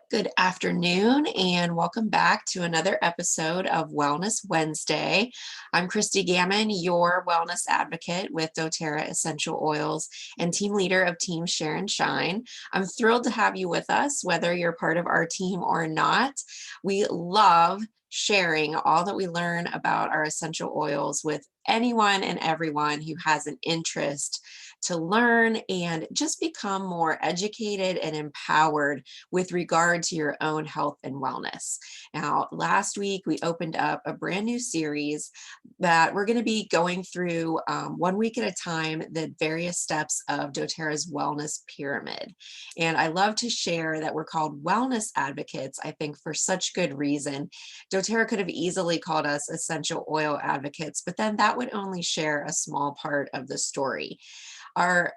Good afternoon, and welcome back to another episode of Wellness Wednesday. I'm Christy Gammon, your wellness advocate with doTERRA Essential Oils and team leader of Team Share and Shine. I'm thrilled to have you with us, whether you're part of our team or not. We love sharing all that we learn about our essential oils with anyone and everyone who has an interest to learn and just become more educated and empowered with regard to your own health and wellness. Now, last week we opened up a brand new series that we're going to be going through 1 week at a time, the various steps of doTERRA's wellness pyramid. And I love to share that we're called wellness advocates, I think for such good reason. doTERRA could have easily called us essential oil advocates, but then that would only share a small part of the story. Our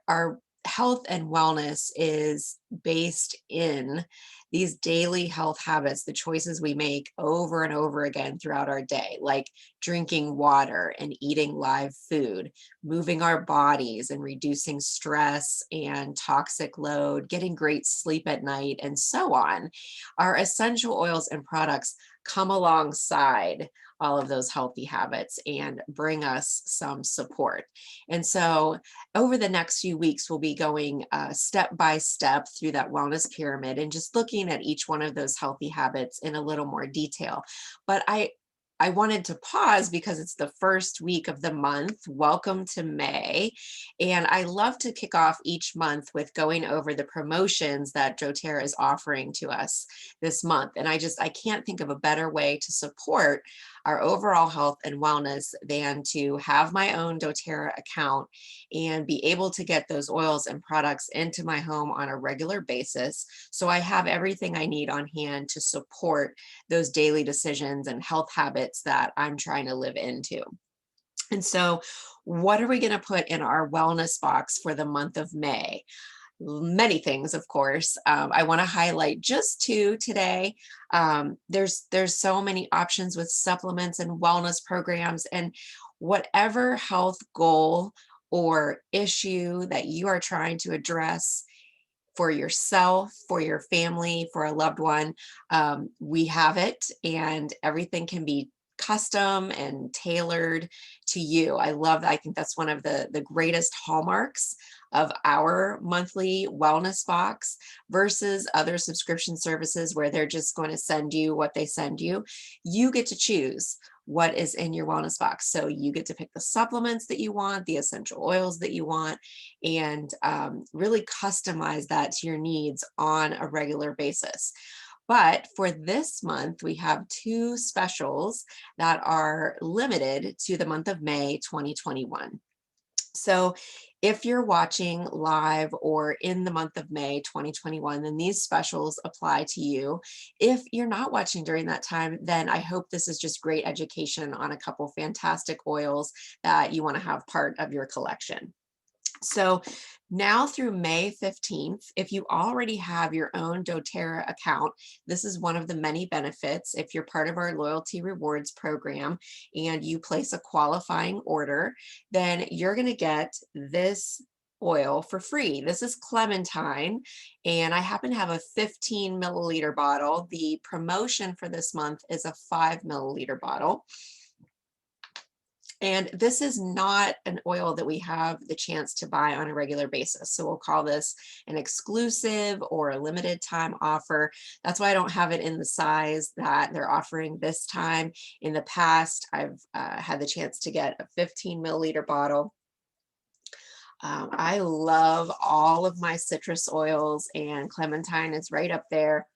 health and wellness is based in these daily health habits, the choices we make over and over again throughout our day, like drinking water and eating live food, moving our bodies and reducing stress and toxic load, getting great sleep at night, and so on. Our essential oils and products come alongside all of those healthy habits and bring us some support. And so over the next few weeks, we'll be going step by step through that wellness pyramid and just looking at each one of those healthy habits in a little more detail. But I wanted to pause because it's the first week of the month. Welcome to May. And I love to kick off each month with going over the promotions that doTERRA is offering to us this month. And I can't think of a better way to support our overall health and wellness than to have my own doTERRA account and be able to get those oils and products into my home on a regular basis. So I have everything I need on hand to support those daily decisions and health habits that I'm trying to live into. And so, what are we going to put in our wellness box for the month of May? Many things, of course. I want to highlight just two today. There's so many options with supplements and wellness programs, and whatever health goal or issue that you are trying to address for yourself, for your family, for a loved one, we have it, and everything can be custom and tailored to you. I love that. I think that's one of the greatest hallmarks of our monthly wellness box versus other subscription services where they're just going to send you what they send you. You get to choose what is in your wellness box. So you get to pick the supplements that you want, the essential oils that you want, and really customize that to your needs on a regular basis. But for this month, we have two specials that are limited to the month of May 2021. So if you're watching live or in the month of May 2021, then these specials apply to you. If you're not watching during that time, then I hope this is just great education on a couple fantastic oils that you want to have part of your collection. So now through May 15th, if you already have your own doTERRA account, this is one of the many benefits. If you're part of our loyalty rewards program and you place a qualifying order, then you're going to get this oil for free. This is Clementine, and I happen to have a 15 milliliter bottle. The promotion for this month is a 5 milliliter bottle. And this is not an oil that we have the chance to buy on a regular basis. So we'll call this an exclusive or a limited time offer. That's why I don't have it in the size that they're offering this time. In the past, I've had the chance to get a 15 milliliter bottle. I love all of my citrus oils, and Clementine is right up there.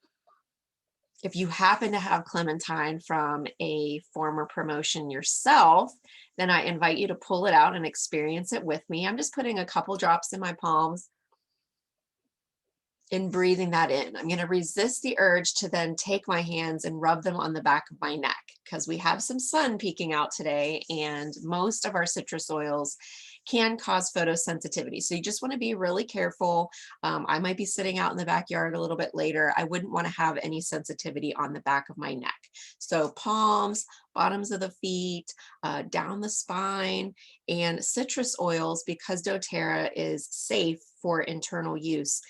If you happen to have Clementine from a former promotion yourself, then I invite you to pull it out and experience it with me. I'm just putting a couple drops in my palms and breathing that in. I'm going to resist the urge to then take my hands and rub them on the back of my neck because we have some sun peeking out today, and most of our citrus oils can cause photosensitivity. So you just want to be really careful. I might be sitting out in the backyard a little bit later. I wouldn't want to have any sensitivity on the back of my neck. So palms, bottoms of the feet, down the spine, and citrus oils, because doTERRA is safe for internal use.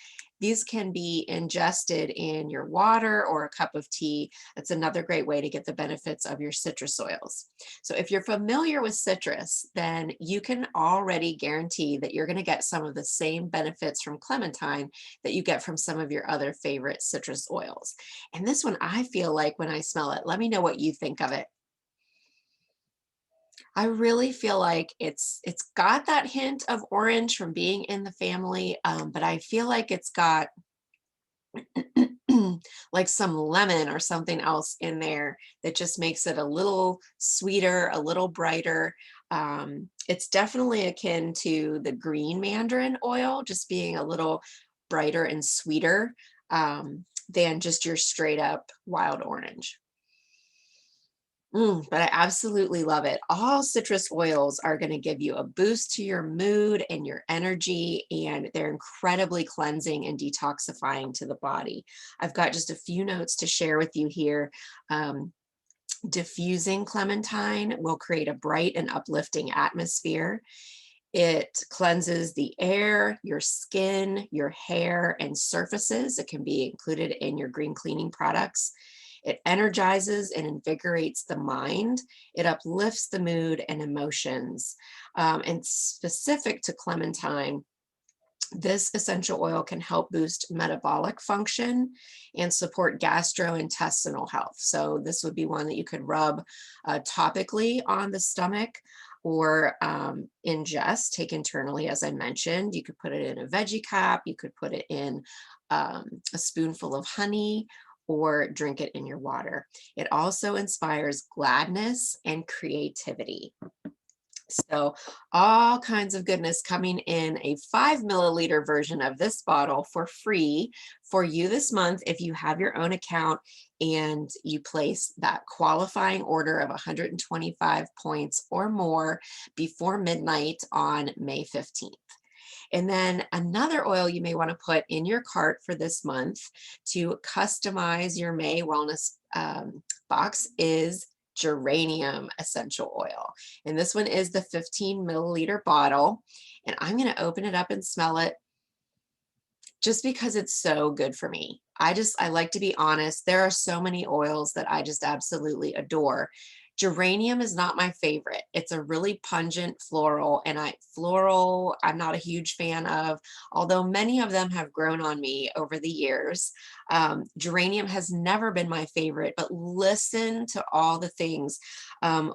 These can be ingested in your water or a cup of tea. That's another great way to get the benefits of your citrus oils. So if you're familiar with citrus, then you can already guarantee that you're going to get some of the same benefits from clementine that you get from some of your other favorite citrus oils. And this one, I feel like when I smell it, let me know what you think of it. I really feel like it's got that hint of orange from being in the family, but I feel like it's got like some lemon or something else in there that just makes it a little sweeter, a little brighter. It's definitely akin to the green mandarin oil, just being a little brighter and sweeter than just your straight up wild orange. But I absolutely love it. All citrus oils are going to give you a boost to your mood and your energy, and they're incredibly cleansing and detoxifying to the body. I've got just a few notes to share with you here. Um, Diffusing clementine will create a bright and uplifting atmosphere. It cleanses the air, your skin, your hair, and surfaces. It can be included in your green cleaning products. It energizes and invigorates the mind. It uplifts the mood and emotions. And specific to clementine, this essential oil can help boost metabolic function and support gastrointestinal health. So this would be one that you could rub topically on the stomach or ingest, take internally, as I mentioned. You could put it in a veggie cap, you could put it in a spoonful of honey, or drink it in your water. It also inspires gladness and creativity. So all kinds of goodness coming in a 5 milliliter version of this bottle for free for you this month if you have your own account and you place that qualifying order of 125 points or more before midnight on May 15th. And then another oil you may want to put in your cart for this month to customize your May wellness box is geranium essential oil. And this one is the 15 milliliter bottle. And I'm going to open it up and smell it just because it's so good for me. I like to be honest. There are so many oils that I just absolutely adore. Geranium is not my favorite. It's a really pungent floral, and I'm not a huge fan of, although many of them have grown on me over the years. Geranium has never been my favorite, but listen to all the things.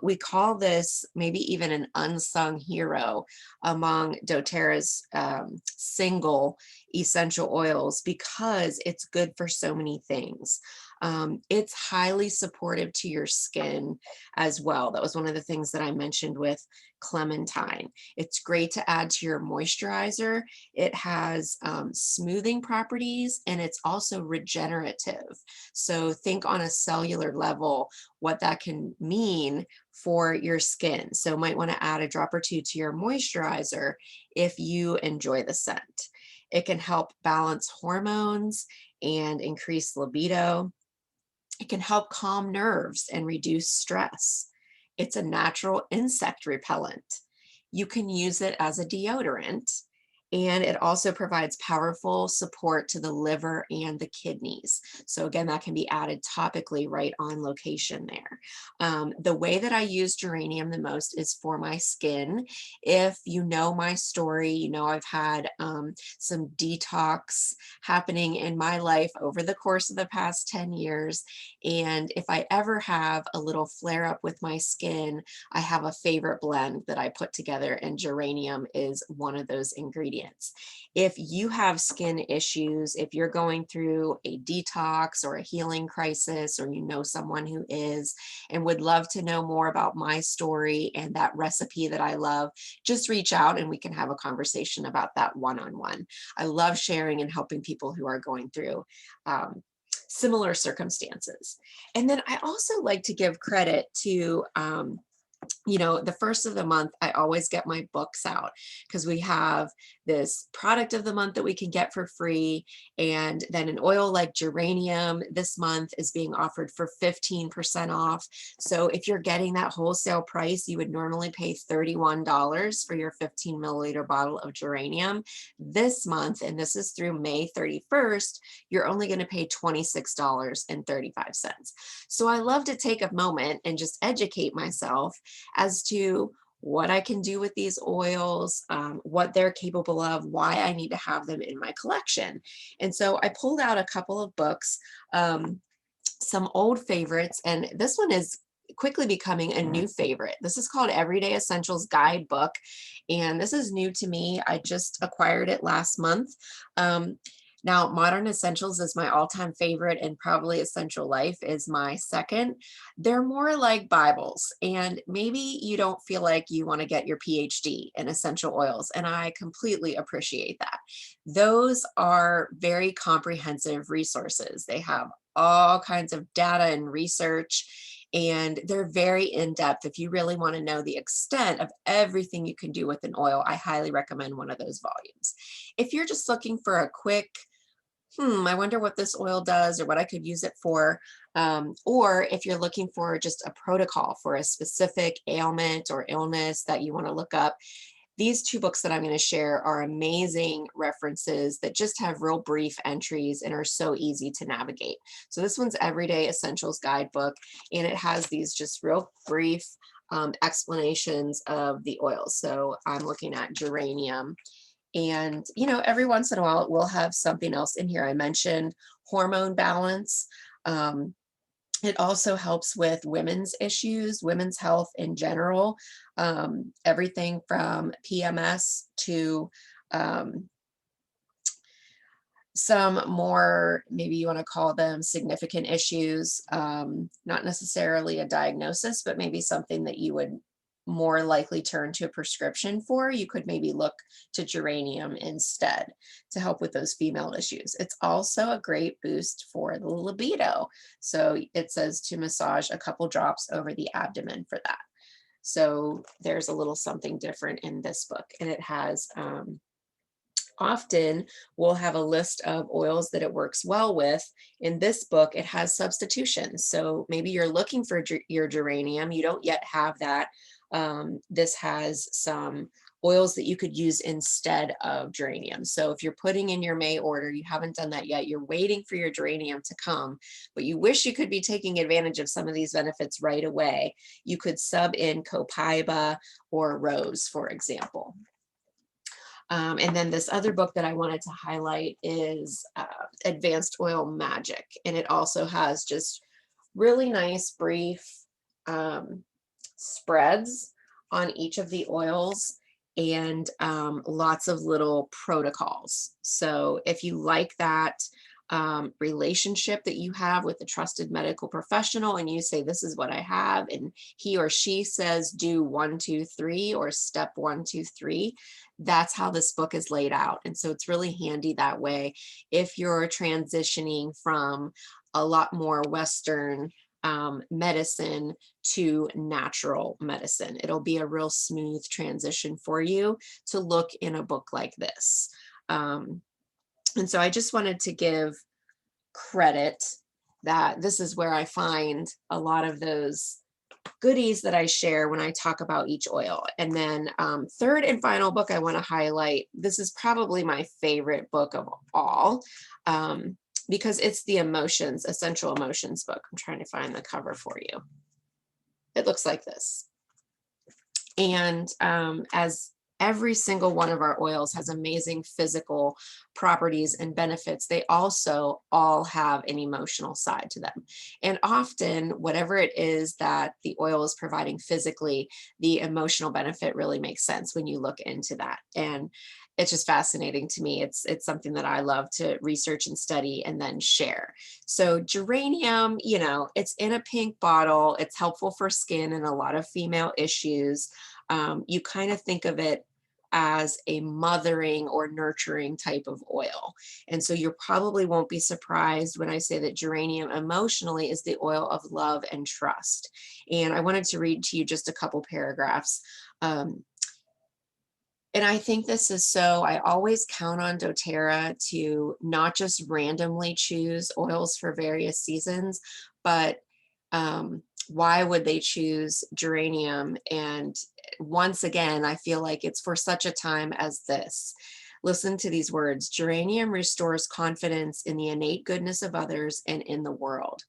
We call this maybe even an unsung hero among doTERRA's single essential oils because it's good for so many things. It's highly supportive to your skin as well. That was one of the things that I mentioned with clementine. It's great to add to your moisturizer. It has smoothing properties, and it's also regenerative. So think on a cellular level what that can mean for your skin. So might want to add a drop or two to your moisturizer if you enjoy the scent. It can help balance hormones and increase libido. It can help calm nerves and reduce stress. It's a natural insect repellent. You can use it as a deodorant, and it also provides powerful support to the liver and the kidneys. So again, that can be added topically right on location there. The way that I use geranium the most is for my skin. If you know my story, you know I've had some detox happening in my life over the course of the past 10 years. And if I ever have a little flare up with my skin, I have a favorite blend that I put together, and geranium is one of those ingredients. If you have skin issues, if you're going through a detox or a healing crisis, or you know someone who is and would love to know more about my story and that recipe that I love, just reach out and we can have a conversation about that one-on-one. I love sharing and helping people who are going through similar circumstances. And then I also like to give credit to the first of the month, I always get my books out because we have this product of the month that we can get for free. And then an oil like geranium this month is being offered for 15% off. So if you're getting that wholesale price, you would normally pay $31 for your 15 milliliter bottle of geranium. This month, and this is through May 31st, you're only going to pay $26.35. So I love to take a moment and just educate myself as to what I can do with these oils, what they're capable of, why I need to have them in my collection. And so I pulled out a couple of books, some old favorites, and this one is quickly becoming a new favorite. This is called Everyday Essentials Guidebook, and this is new to me. I just acquired it last month. Now, Modern Essentials is my all-time favorite, and probably Essential Life is my second. They're more like Bibles, and maybe you don't feel like you want to get your PhD in essential oils, and I completely appreciate that. Those are very comprehensive resources. They have all kinds of data and research, and they're very in-depth. If you really want to know the extent of everything you can do with an oil, I highly recommend one of those volumes. If you're just looking for a quick, I wonder what this oil does or what I could use it for, or if you're looking for just a protocol for a specific ailment or illness that you want to look up, these two books that I'm going to share are amazing references that just have real brief entries and are so easy to navigate. So this one's Everyday Essentials Guidebook, and it has these just real brief explanations of the oils. So I'm looking at geranium, and every once in a while we'll have something else in here. I mentioned hormone balance. It also helps with women's issues, women's health in general, everything from PMS to some more, maybe you want to call them significant issues, not necessarily a diagnosis, but maybe something that you would more likely turn to a prescription for. You could maybe look to geranium instead to help with those female issues. It's also a great boost for the libido. So it says to massage a couple drops over the abdomen for that. So there's a little something different in this book, and it has often we'll have a list of oils that it works well with. In this book, it has substitutions. So maybe you're looking for your geranium, you don't yet have that. This has some oils that you could use instead of geranium. So if you're putting in your May order, you haven't done that yet, you're waiting for your geranium to come, but you wish you could be taking advantage of some of these benefits right away, you could sub in copaiba or rose, for example. And then this other book that I wanted to highlight is Advanced Oil Magic. And it also has just really nice brief spreads on each of the oils, and lots of little protocols. So if you like that relationship that you have with a trusted medical professional, and you say, this is what I have, and he or she says, do 1, 2, 3, or step 1, 2, 3, that's how this book is laid out. And so it's really handy that way if you're transitioning from a lot more Western medicine to natural medicine. It'll be a real smooth transition for you to look in a book like this. And so I just wanted to give credit that this is where I find a lot of those goodies that I share when I talk about each oil. And then third and final book I want to highlight, this is probably my favorite book of all, because it's the Emotions, Essential Emotions book. I'm trying to find the cover for you. It looks like this. And as every single one of our oils has amazing physical properties and benefits, they also all have an emotional side to them. And often, whatever it is that the oil is providing physically, the emotional benefit really makes sense when you look into that. And it's just fascinating to me. It's something that I love to research and study and then share. So geranium, it's in a pink bottle. It's helpful for skin and a lot of female issues. You kind of think of it as a mothering or nurturing type of oil. And so you probably won't be surprised when I say that geranium emotionally is the oil of love and trust. And I wanted to read to you just a couple paragraphs. Um, and I think this is so, I always count on doTERRA to not just randomly choose oils for various seasons, but why would they choose geranium? And once again, I feel like it's for such a time as this. Listen to these words. Geranium restores confidence in the innate goodness of others and in the world.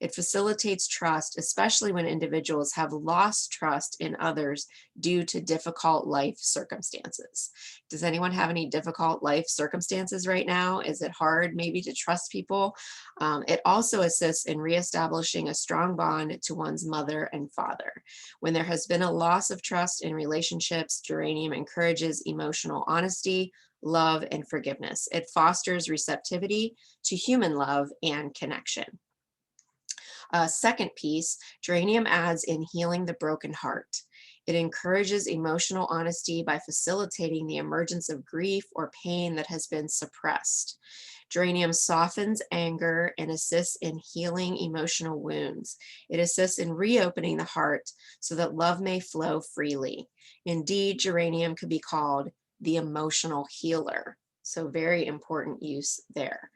It facilitates trust, especially when individuals have lost trust in others due to difficult life circumstances. Does anyone have any difficult life circumstances right now? Is it hard maybe to trust people? It also assists in reestablishing a strong bond to one's mother and father. When there has been a loss of trust in relationships, geranium encourages emotional honesty, love, and forgiveness. It fosters receptivity to human love and connection. Second piece, geranium adds in healing the broken heart. It encourages emotional honesty by facilitating the emergence of grief or pain that has been suppressed. Geranium softens anger and assists in healing emotional wounds. It assists in reopening the heart so that love may flow freely. Indeed, geranium could be called the emotional healer. So very important use there.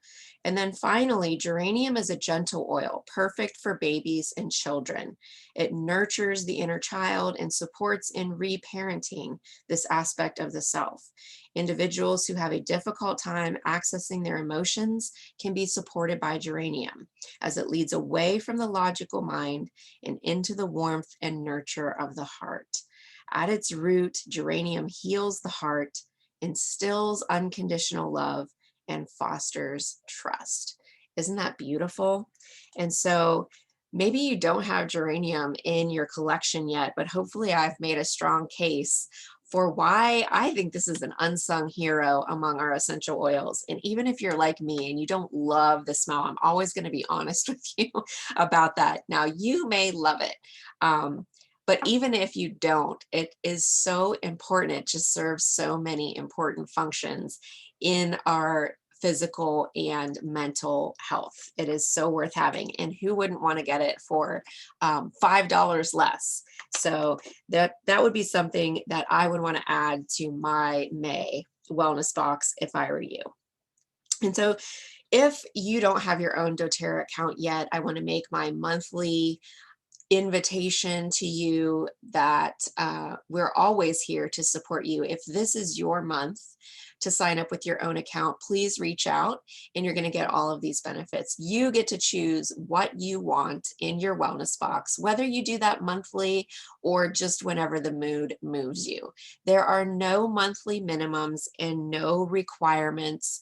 And then finally, geranium is a gentle oil, perfect for babies and children. It nurtures the inner child and supports in reparenting this aspect of the self. Individuals who have a difficult time accessing their emotions can be supported by geranium, as it leads away from the logical mind and into the warmth and nurture of the heart. At its root, geranium heals the heart, instills unconditional love, and fosters trust. Isn't that beautiful? And so maybe you don't have geranium in your collection yet, but hopefully I've made a strong case for why I think this is an unsung hero among our essential oils. And even if you're like me and you don't love the smell, I'm always going to be honest with you about that. Now, you may love it. But even if you don't, it is so important. It just serves so many important functions in our physical and mental health. It is so worth having. And who wouldn't want to get it for $5 less? So that would be something that I would want to add to my May wellness box if I were you. And so if you don't have your own doTERRA account yet, I want to make my monthly invitation to you that we're always here to support you. If this is your month to sign up with your own account, please reach out and you're going to get all of these benefits. You get to choose what you want in your wellness box, whether you do that monthly or just whenever the mood moves you. There are no monthly minimums and no requirements.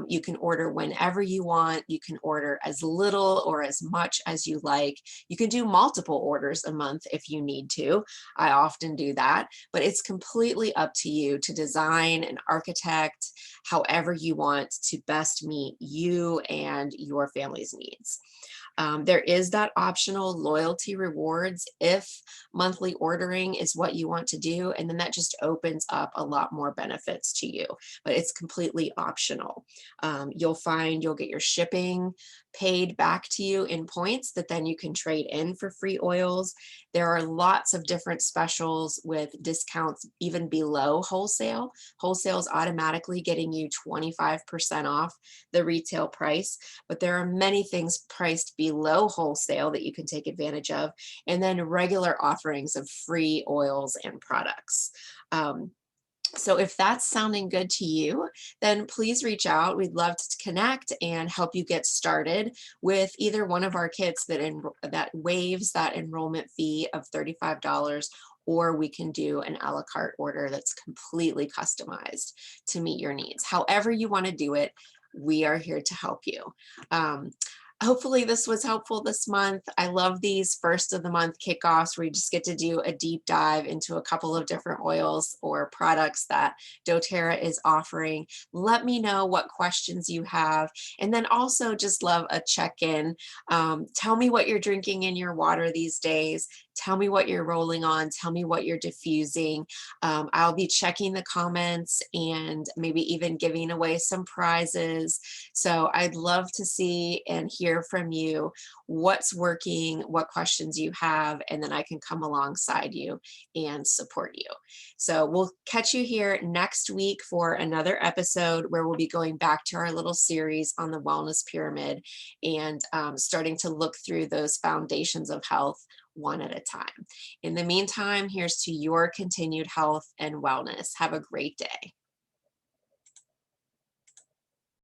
You can order whenever you want. You can order as little or as much as you like. You can do multiple orders a month if you need to. I often do that, but it's completely up to you to design and architect however you want to best meet you and your family's needs. There is that optional loyalty rewards if monthly ordering is what you want to do, and then that just opens up a lot more benefits to you, but it's completely optional. You'll find you'll get your shipping paid back to you in points that then you can trade in for free oils. There are lots of different specials with discounts even below wholesale. Wholesale is automatically getting you 25% off the retail price, but there are many things priced below wholesale that you can take advantage of, and then regular offerings of free oils and products. So if that's sounding good to you, then please reach out. We'd love to connect and help you get started with either one of our kits that waives that enrollment fee of $35, or we can do an a la carte order that's completely customized to meet your needs. However you want to do it, we are here to help you. Hopefully this was helpful this month. I love these first of the month kickoffs where you just get to do a deep dive into a couple of different oils or products that doTERRA is offering. Let me know what questions you have. And then also just love a check-in. Tell me what you're drinking in your water these days. Tell me what you're rolling on. Tell me what you're diffusing. I'll be checking the comments and maybe even giving away some prizes. So I'd love to see and hear from you what's working, what questions you have, and then I can come alongside you and support you. So we'll catch you here next week for another episode where we'll be going back to our little series on the wellness pyramid and starting to look through those foundations of health one at a time. In the meantime, here's to your continued health and wellness. Have a great day.